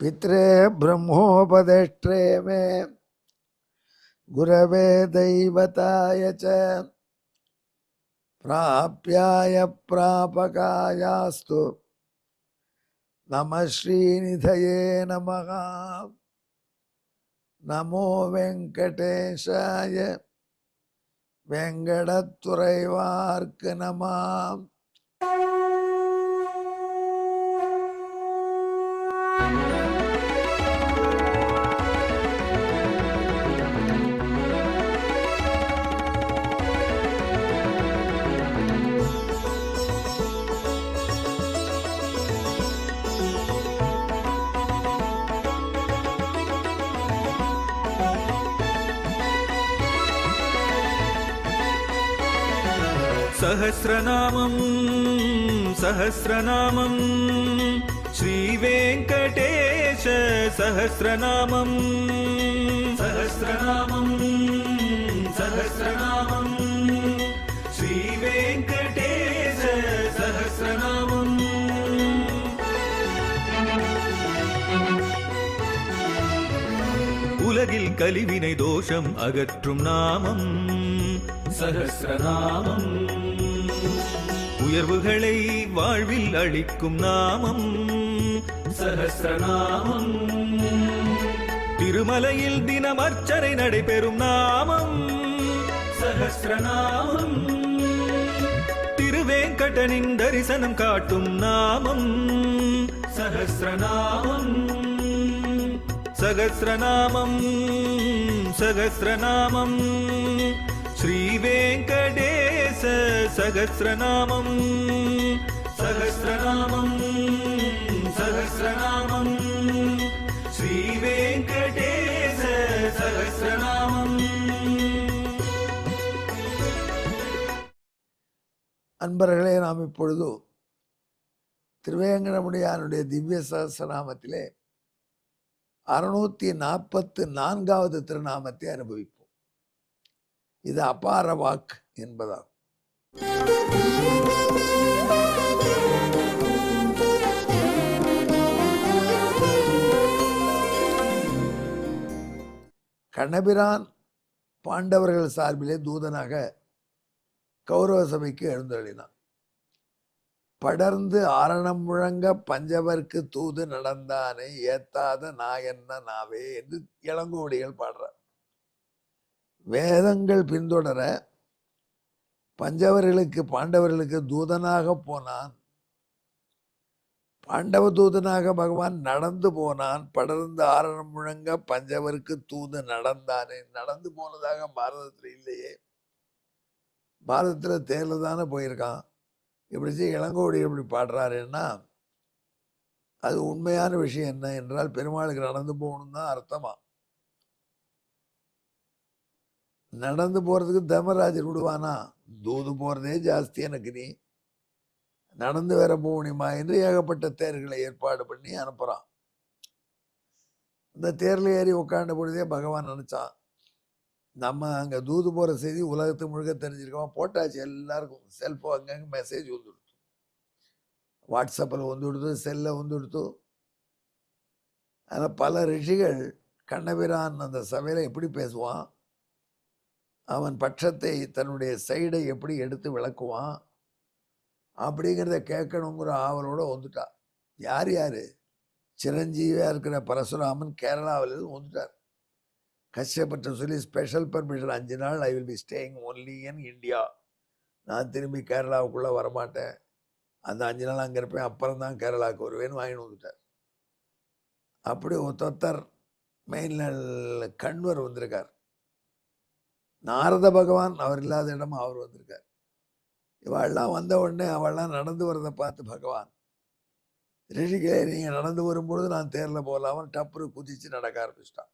पित्रे ब्रह्मोपदेष्ट्रे मे गुरवे दैवताय च प्राप्याय प्रापकायास्तु नमः श्रीनिधये नमः। नमो वेंकटेशाय वेंकटतुरैवार्क नमः। सहस्रनामं सहस्रनामं श्रीवेंकटेश सहस्रनामं सहस्रनामं सहस्रनामं श्रीवेंकटेश सहस्रनामं। உலகில் கலிவினை தோஷம் அகற்றும் நாமம் சஹஸ்ரநாமம். உயர்வுகளை வாழ்வில் அளிக்கும் நாமம் சஹஸ்ரநாமம். திருமலையில் தினம் அர்ச்சனை நடைபெறும் நாமம் சஹஸ்ரநாமம். திருவேங்கடனின் தரிசனம் காட்டும் நாமம் சஹஸ்ரநாமம். சகஸ்ரநாமம் சகஸ்ரநாமம் श्रीवेंकटेश सहस्रनामं सहस्रनामं सहस्रनामं श्रीवेंकटेश सहस्रनामं। அன்பர்களே, நாம் இப்பொழுது திருவேங்கடமுடியானுடைய திவ்ய சஹஸ்ரநாமத்திலே 644வது திருநாமத்தை அனுபவிப்போம். இது அபார வாக்கு என்பதாகும். கண்ணபிரான் பாண்டவர்கள் சார்பிலே தூதனாக கௌரவ சபைக்கு எழுந்தருளினான். படர்ந்து ஆரணம் முழங்க பஞ்சவர்க்கு தூது நடந்தானே ஏத்தாத நாயன்ன நாவே என்று இளங்கோடிகள் பாடுறார். வேதங்கள் பின்தொடர பஞ்சவர்களுக்கு பாண்டவர்களுக்கு தூதனாக போனான். பாண்டவ தூதனாக பகவான் நடந்து போனான். படர்ந்து ஆரணம் முழங்க பஞ்சவருக்கு தூது நடந்தானே. நடந்து போனதாக பாரதத்தில் இல்லையே. பாரதத்தில் தேர்ல தானே போயிருக்கான். இப்படி இளங்கோடி எப்படி பாடுறாருன்னா அது உண்மையான விஷயம் என்ன என்றால் பெருமாளுக்கு நடந்து போகணும் தான் அர்த்தமா. நடந்து போறதுக்கு தர்மராஜர் விடுவானா? தூது போறதே ஜாஸ்தி எனக்கு, நீ நடந்து வேற போகணுமா என்று ஏகப்பட்ட தேர்களை ஏற்பாடு பண்ணி அனுப்புறான். இந்த தேர்ல ஏறி உட்காண்ட பொழுதே பகவான் நினைச்சான், நம்ம அங்க தூது போற செய்தி உலகத்துக்கு முழுக்க தெரிஞ்சிருக்கோம். போட்டாச்சு, எல்லாருக்கும் செல்போன் அங்கங்க மெசேஜ் வந்துடுத்து, வாட்ஸ்அப்பில் வந்துடுத்து, செல்ல வந்துடுத்து. அதில் பல ரிஷிகள் கண்ணபிரான் அந்த சபையில் எப்படி பேசுவான், அவன் பட்சத்தை தன்னுடைய சைடை எப்படி எடுத்து விளக்குவான் அப்படிங்கிறத கேட்கணுங்கிற ஆவலோடு வந்துட்டா. யார் யார்? சிரஞ்சீவியாக இருக்கிற பரசுராமன் கேரளாவிலிருந்து வந்துட்டார். கஷ்டப்பட்ட சொல்லி ஸ்பெஷல் பர்மிஷன் 5 நாள் I will be staying only in India. நான் திரும்பி கேரளாவுக்குள்ளே வரமாட்டேன், அந்த 5 நாள் அங்கே இருப்பேன், அப்புறம் தான் கேரளாவுக்கு வருவேன்னு வாங்கிட்டு வந்துட்டார். அப்படி ஒருத்தர் மெயின்ல கண்வர் வந்திருக்கார். நாரத பகவான் அவர் இல்லாத இடம் அவர் வந்திருக்கார். இவெல்லாம் வந்த உடனே அவள்லாம் நடந்து வரதை பார்த்து பகவான், ரிஷிகளே நீங்கள் நடந்து வரும்பொழுது நான் தேரில் போகலாமல் டப்புரு குதிச்சு நடக்க ஆரம்பிச்சிட்டான்.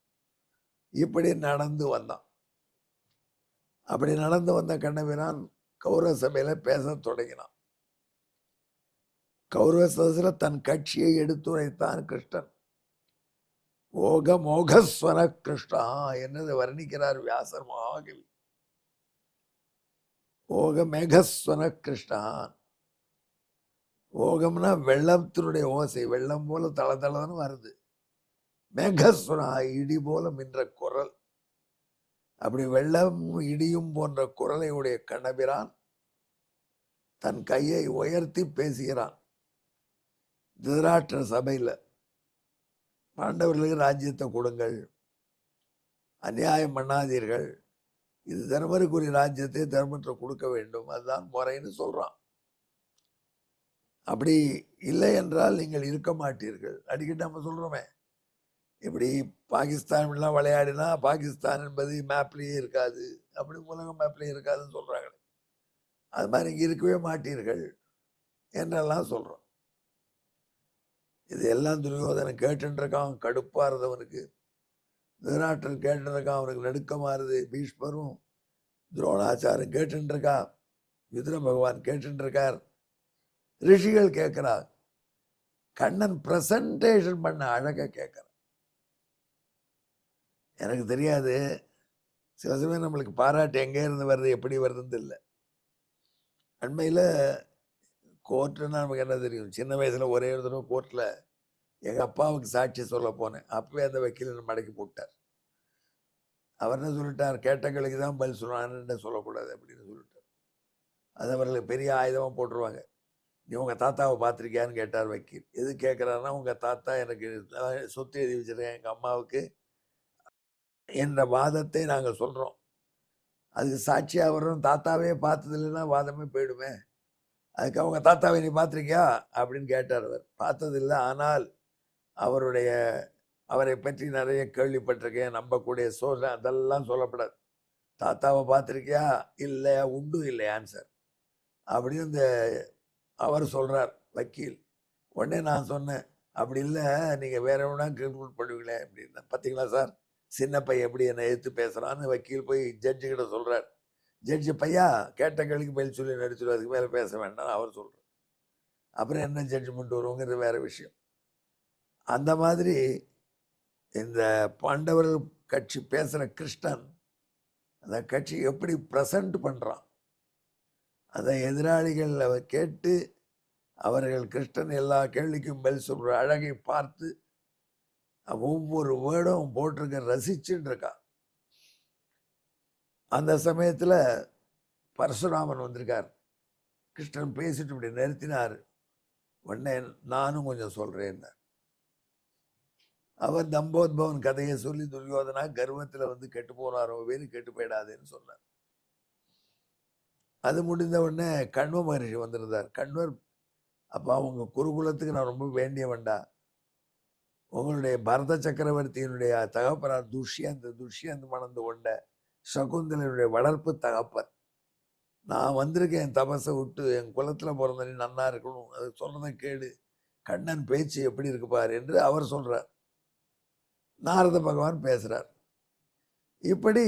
இப்படி நடந்து வந்தான். அப்படி நடந்து வந்த கண்ணபிரான் கௌரவ சபையில் பேச தொடங்கினான். கௌரவ சதஸில் தன் கட்சியை எடுத்துரைத்தான் கிருஷ்ணன். ஓக மோகஸ்வர கிருஷ்ணா என்னது வர்ணிக்கிறார் வியாசர் மகாகவி. ஓக மேகஸ்வர கிருஷ்ணான். ஓகம்னா வெள்ளத்தினுடைய ஓசை, வெள்ளம் போல தளதளன்னு வருது. மேகசுரா இடி போல மின்ற குரல். அப்படி வெள்ளம் இடியும் போன்ற குரலை உடைய கண்ணபிரான் தன் கையை உயர்த்தி பேசுகிறான் திருதராஷ்டிர சபையில். பாண்டவர்களுக்கு ராஜ்யத்தை கொடுங்கள், அநியாயம் பண்ணாதீர்கள், இது தர்மருக்குரிய ராஜ்யத்தை தர்மத்தை கொடுக்க வேண்டும், அதுதான் முறைன்னு சொல்றான். அப்படி இல்லை என்றால் நீங்கள் இருக்க மாட்டீர்கள். அடிக்கடி நம்ம சொல்றோமே, இப்படி பாகிஸ்தான் விளையாடினா பாகிஸ்தான் என்பது மேப்லேயே இருக்காது, அப்படி உலக மேப்லேயே இருக்காதுன்னு சொல்றாங்க. அது மாதிரி இங்கே இருக்கவே மாட்டீர்கள் என்றெல்லாம் சொல்றோம். இது எல்லாம் துரியோதனன் கேட்டுருக்கான், கடுப்பா இருந்தவனுக்கு. திருநாட்டில் கேட்டுருக்கான், அவனுக்கு நடுக்கமாறுது. பீஷ்மரும் துரோணாச்சாரம் கேட்டுருக்கா, யுதிர பகவான் கேட்டுருக்கார், ரிஷிகள் கேட்கிறார். கண்ணன் பிரசன்டேஷன் பண்ண அழக கேட்கிறார். எனக்கு தெரியாது, சில சமயம் நம்மளுக்கு பாராட்டு எங்கே இருந்து வருது, எப்படி வருதுன்னு இல்லை. அண்மையில் கோர்ட்டுன்னா நமக்கு என்ன தெரியும், சின்ன வயசில் ஒரே ஒரு தடவை கோர்ட்டில் எங்கள் அப்பாவுக்கு சாட்சி சொல்ல போனேன். அப்பவே அந்த வக்கீல் மடக்கி போட்டார். அவர் என்ன சொல்லிட்டார், கேட்டங்களுக்கு தான் பதில் சொன்னான்னு சொல்லக்கூடாது அப்படின்னு சொல்லிட்டார். அது அவர்களுக்கு பெரிய ஆயுதமாக போட்டுருவாங்க. நீ உங்கள் தாத்தாவை பார்த்துருக்கியான்னு கேட்டார் வக்கீல். எது கேட்குறாருன்னா, உங்கள் தாத்தா எனக்கு சொத்து எழுதி வச்சிருக்கேன் எங்கள் அம்மாவுக்கு என்ற வாதத்தை நாங்கள் சொல்கிறோம். அதுக்கு சாட்சியாக வரும், தாத்தாவே பார்த்தது இல்லைன்னா வாதமே போயிடுமே. அதுக்கு அவங்க தாத்தாவை நீ பார்த்துருக்கியா அப்படின்னு கேட்டார். அவர் பார்த்ததில்லை, ஆனால் அவரை பற்றி நிறைய கேள்விப்பட்டிருக்கேன், நம்பக்கூடிய சோழ அதெல்லாம் சொல்லப்படாது. தாத்தாவை பார்த்துருக்கியா, இல்லை, உண்டு இல்லை ஆன்சர் அப்படின்னு அவர் சொல்கிறார் வக்கீல். உடனே நான் சொன்னேன், அப்படி இல்லை, நீங்கள் வேற ஒன்றா கன்க்ளூட் பண்ணுவீங்களே அப்படின்னா. பார்த்தீங்களா சார், சின்ன பையன் எப்படி என்னை எதிர்த்து பேசுகிறான்னு வக்கீல் போய் ஜட்ஜு கிட்ட சொல்கிறார். ஜட்ஜு, பையா கேட்ட கேள்விக்கு பதில் சொல்லி நடிச்சிடும், அதுக்கு மேலே பேச வேண்டாம் அவர் சொல்கிறார். அப்புறம் என்ன ஜட்ஜ்மெண்ட் வருங்கிறது வேற விஷயம். அந்த மாதிரி இந்த பாண்டவர்கள் கட்சி பேசுகிற கிருஷ்ணன் அந்த கட்சி எப்படி ப்ரெசண்ட் பண்ணுறான், அதை எதிராளிகள் அவர் கேட்டு அவர்கள் கிருஷ்ணன் எல்லா கேள்விக்கும் பதில் சொல்கிற அழகை பார்த்து ஒவ்வொரு வேர்டும் போட்டிருக்க ரசிச்சுட்டு இருக்கா. அந்த சமயத்தில் பரசுராமன் வந்திருக்கார். கிருஷ்ணன் பேசிட்டு இப்படி நிறுத்தினார். உடனே நானும் கொஞ்சம் சொல்கிறேன். அவர் தம்போத்பவன் கதையை சொல்லி துரியோதனா கர்வத்தில் கெட்டு போனாரோ வேறு கெட்டு போயிடாதுன்னு சொன்னார். அது முடிந்த உடனே கண்வ மகரிஷி வந்திருந்தார். கண்வர், அப்போ அவங்க குருகுலத்துக்கு நான் ரொம்ப வேண்டியவன்டா. உங்களுடைய பரத சக்கரவர்த்தியினுடைய தகப்பனார் துஷ்யந்த் மணந்து கொண்ட சகுந்தலனுடைய வளர்ப்பு தகப்பன். நான் வந்திருக்கேன் என் தபஸை விட்டு, என் குலத்தில் பிறந்த நீ நன்னா இருக்கணும், அது சொல்றதை கேடு, கண்ணன் பேச்சு எப்படி இருக்கு பாரு என்று அவர் சொல்றார். நாரத பகவான் பேசுறார். இப்படி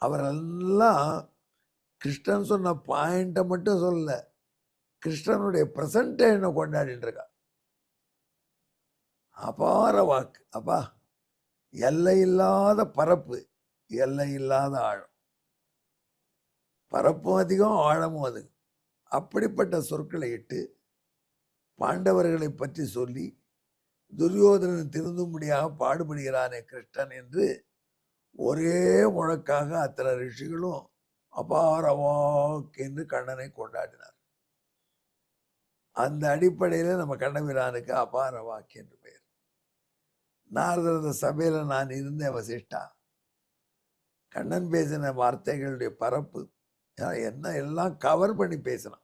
அவரெல்லாம் கிருஷ்ணன் சொன்ன பாயிண்ட்டை மட்டும் சொல்லல, கிருஷ்ணனுடைய பிரசன்டேஷனை கொண்டாடிட்டு இருக்கா. அபார வாக்கு. அப்பா, எல்லை இல்லாத பரப்பு, எல்லை இல்லாத ஆழம். பரப்பும் அதிகம், ஆழமும் அதிகம். அப்படிப்பட்ட சொற்களை இட்டு பாண்டவர்களை பற்றி சொல்லி துரியோதனன் திருந்தும்படியாக பாடுபடுகிறானே கிருஷ்ணன் என்று ஒரே முழக்காக அத்தனை ரிஷிகளும் அபார வாக்கு என்று கண்ணனை கொண்டாடினார். அந்த அடிப்படையில் நம்ம கண்ணபிரானுக்கு அபார வாக்கு என்று பெயர். நாரத சபையில் நான் இருந்தேன் வசிஷ்டா. கண்ணன் பேசின வார்த்தைகளுடைய பரப்பு என்ன எல்லாம் கவர் பண்ணி பேசினான்.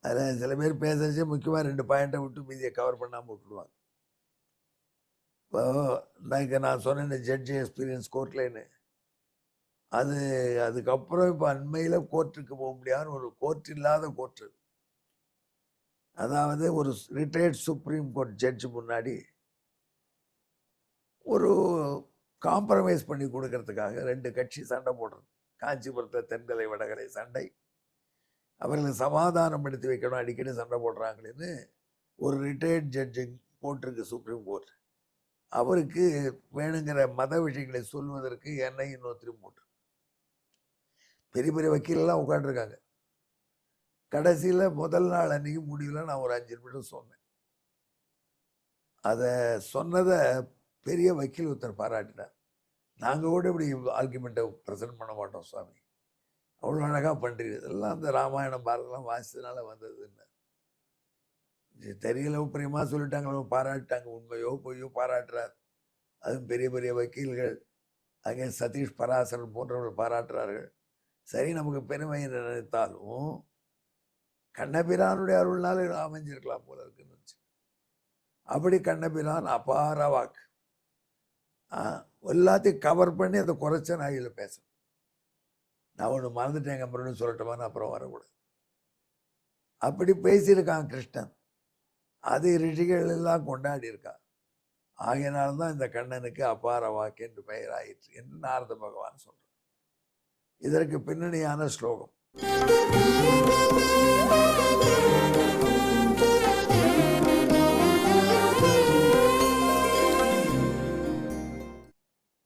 அதில் சில பேர் பேசுறச்சே முக்கியமாக 2 பாயிண்ட்டை விட்டு மீதியை கவர் பண்ணாமல் விட்டுடுவாங்க. இப்போ நான் சொன்னேன் ஜட்ஜி எக்ஸ்பீரியன்ஸ் கோர்ட்லேன்னு, அதுக்கப்புறம் இப்போ அண்மையில் கோர்ட்டுக்கு போக முடியாத ஒரு கோர்ட் இல்லாத கோர்ட்டு. அதாவது ஒரு ரிட்டையர்ட் சுப்ரீம் கோர்ட் ஜட்ஜு முன்னாடி ஒரு காம்ப்ரமைஸ் பண்ணி கொடுக்கறதுக்காக 2 கட்சி சண்டை போடுறது. காஞ்சிபுரத்தில் தென்கலை வடகலை சண்டை. அவர்களை சமாதானம் படுத்தி வைக்கணும், அடிக்கடி சண்டை போடுறாங்களேன்னு ஒரு ரிட்டையர்ட் ஜட்ஜு போட்டிருக்கு சுப்ரீம் கோர்ட். அவருக்கு வேணுங்கிற மத விஷயங்களை சொல்வதற்கு என்னை இன்னொருத்தரும் போட்டு பெரிய பெரிய வக்கீலெல்லாம் உட்காந்துருக்காங்க. கடைசியில் முதல் நாள் அன்னைக்கு முடியல நான் ஒரு 5 நிமிஷம் சொன்னேன். அதை சொன்னதை பெரிய வக்கீல் ஒருத்தர் பாராட்டினார். நாங்கள் கூட இப்படி ஆர்குமெண்ட்டை ப்ரெசென்ட் பண்ண மாட்டோம் சுவாமி, அவ்வளோ அழகாக பண்ணுறீங்க, இதெல்லாம் அந்த ராமாயணம் பாரதெல்லாம் வாசித்ததுனால வந்ததுன்னு. தெரியல, பிரியமாக சொல்லிட்டாங்களோ, பாராட்டாங்க, உண்மையோ பொய்யோ பாராட்டுறார். அதுவும் பெரிய பெரிய வக்கீல்கள், அங்கே சதீஷ் பராசரன் போன்றவர்கள் பாராட்டுறார்கள். சரி, நமக்கு பெருமை நினைத்தாலும் கண்ணபிரானுடைய அருள்னால அமைஞ்சிருக்கலாம் போல இருக்குன்னு வச்சு. அப்படி கண்ணபிரான் அபார வாக்கு, எல்லாத்தையும் கவர் பண்ணி அதை குறைச்ச நாயில் பேசணும். நான் ஒன்று மறந்துட்டேங்க, மறுபடியும் சொல்லட்டுமான்னு அப்புறம் வரக்கூடாது. அப்படி பேசியிருக்கான் கிருஷ்ணன். அது ரிஷிகள் எல்லாம் கொண்டாடி இருக்கா. ஆகையினால்தான் இந்த கண்ணனுக்கு அபார வாக்கு என்று பெயர் ஆயிற்று என்று நாரத பகவான் சொல்றார். இதற்கு பின்னணியான ஸ்லோகம்.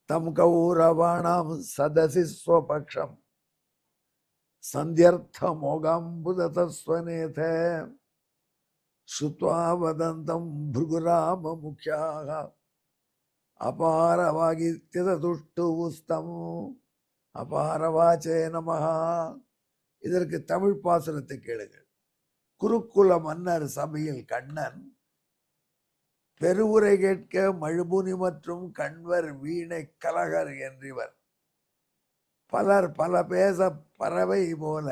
தம் கௌரவாணாம் சதசி ஸ்வபக்ஷம் சந்தியர்த்த மோகாம்புததஸ்வநேத ஸ்ருத்வா வதந்தம் பிருகுராம முக்கியாக அபாரவாகித்யதுஷ்டுஸ்தம் அபாரவாச்சே நமஹா. இதற்கு தமிழ் பாசுரத்தை கேளுங்கள். குருக்குல மன்னர் சபையில் கண்ணன் பெருவுரை கேட்க மழுபுனி மற்றும் கண்வர் வீணை கலகர் என்றிவர் பலர் பல பேச பறவை போல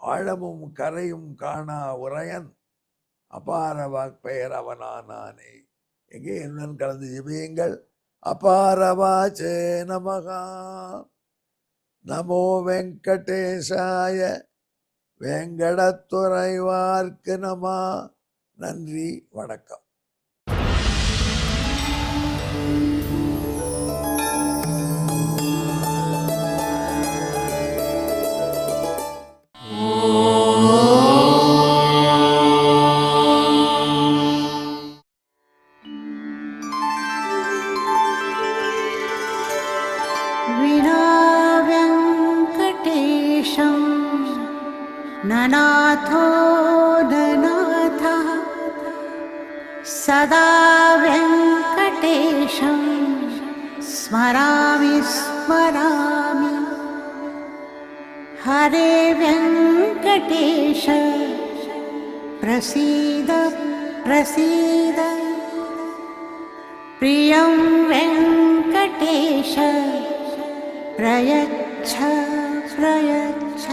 ஆழமும் கரையும் காணா உரையன் அபார வாக்பெயர் அவனானே. எங்கே என்னுடன் கலந்து ஜெபியுங்கள். அபாரவாச்சே நமகா. நமோ வெங்கடேசாய வேங்கடத்துறைவார்க்கு நம. நன்றி, வணக்கம். ननाथो ननाथः सदा वेङ्कटेशं स्मरामि स्मरामि. हरे वेङ्कटेश प्रसीद प्रसीद. प्रियं वेङ्कटेश प्रयच्छ प्रयच्छ.